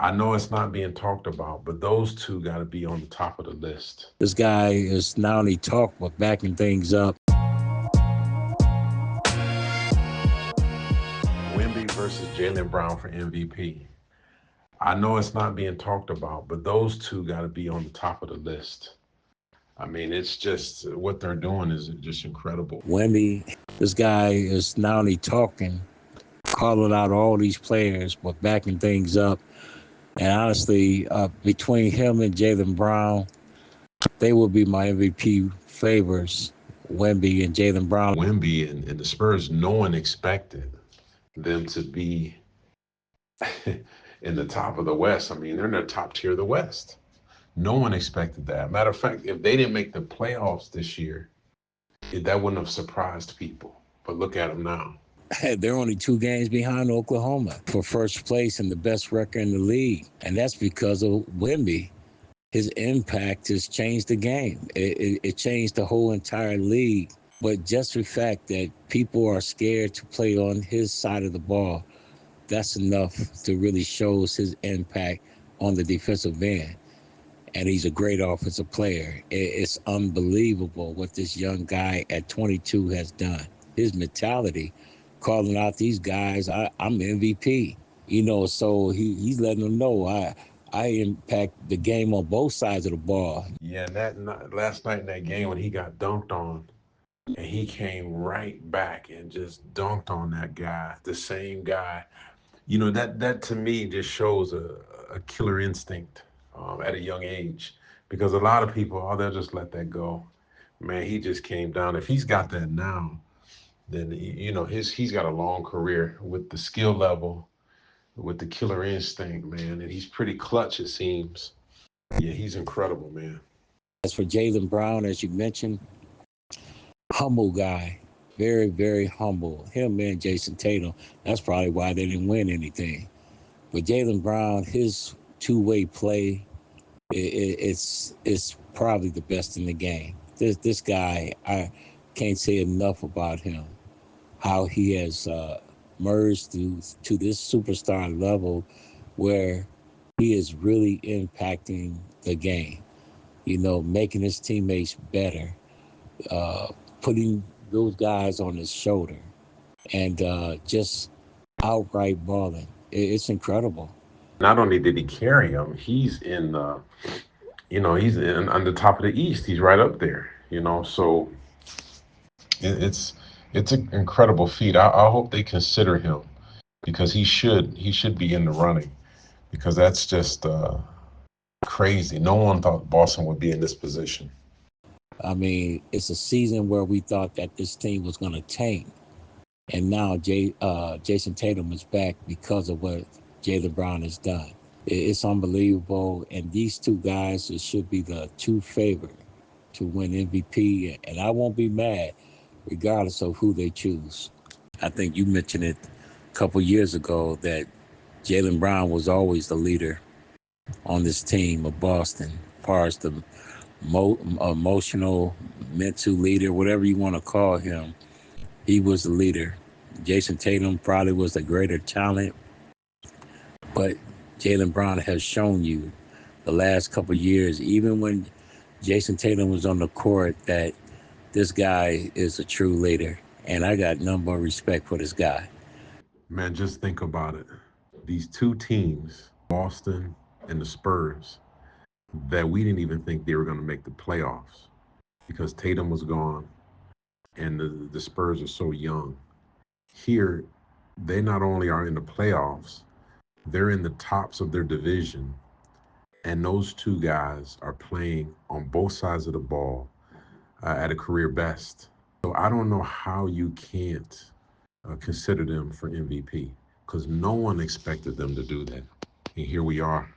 I know it's not being talked about, but those two got to be on the top of the list. This guy is not only talk, but backing things up. Wemby versus Jaylen Brown for MVP. I know it's not being talked about, but those two got to be on the top of the list. I mean, it's just what they're doing is just incredible. Wemby, this guy is not only talking, calling out all these players, but backing things up. And honestly, between him and Jaylen Brown, they will be my MVP favorites. Wemby and Jaylen Brown. Wemby and the Spurs, no one expected them to be in the top of the West. I mean, they're in the top tier of the West. No one expected that. Matter of fact, if they didn't make the playoffs this year, that wouldn't have surprised people. But look at them now. They're only 2 games behind Oklahoma for first place and the best record in the league. And that's because of Wemby. His impact has changed the game. It changed the whole entire league. But just the fact that people are scared to play on his side of the ball, that's enough to really show his impact on the defensive end. And he's a great offensive player. It's unbelievable what this young guy at 22 has done. His mentality, calling out these guys, I'm MVP. So he's letting them know I impact the game on both sides of the ball. Yeah, and last night in that game when he got dunked on, and he came right back and just dunked on that guy, the same guy. That to me just shows a killer instinct at a young age, because a lot of people, oh, they'll just let that go. Man, he just came down. If he's got that now, then he's got a long career with the skill level, with the killer instinct, man, and he's pretty clutch, it seems. Yeah, he's incredible, man. As for Jaylen Brown, as you mentioned, humble guy, very, very humble. Him and Jason Tatum, that's probably why they didn't win anything. But Jaylen Brown, his two-way play, it's probably the best in the game. This guy, I can't say enough about him. How he has merged to this superstar level where he is really impacting the game. Making his teammates better, uh, putting those guys on his shoulder, and just outright balling. It's incredible. Not only did he carry him, he's on the top of the East. He's right up there. So it's an incredible feat. I hope they consider him, because he should be in the running, because that's just crazy. No one thought Boston would be in this position. I mean, it's a season where we thought that this team was going to tank, and now Jason Tatum is back because of what Jaylen Brown has done. It's unbelievable, and these two guys should be the two favorite to win MVP, and I won't be mad regardless of who they choose. I think you mentioned it a couple years ago that Jaylen Brown was always the leader on this team of Boston, as far as the emotional, mental leader, whatever you want to call him. He was the leader. Jason Tatum probably was the greater talent, but Jaylen Brown has shown you the last couple of years, even when Jason Tatum was on the court, that this guy is a true leader. And I got none but respect for this guy. Man, just think about it. These two teams, Boston and the Spurs, that we didn't even think they were going to make the playoffs because Tatum was gone and the Spurs are so young. Here, they not only are in the playoffs, they're in the tops of their division. And those two guys are playing on both sides of the ball at a career best. So I don't know how you can't consider them for MVP, because no one expected them to do that. And here we are.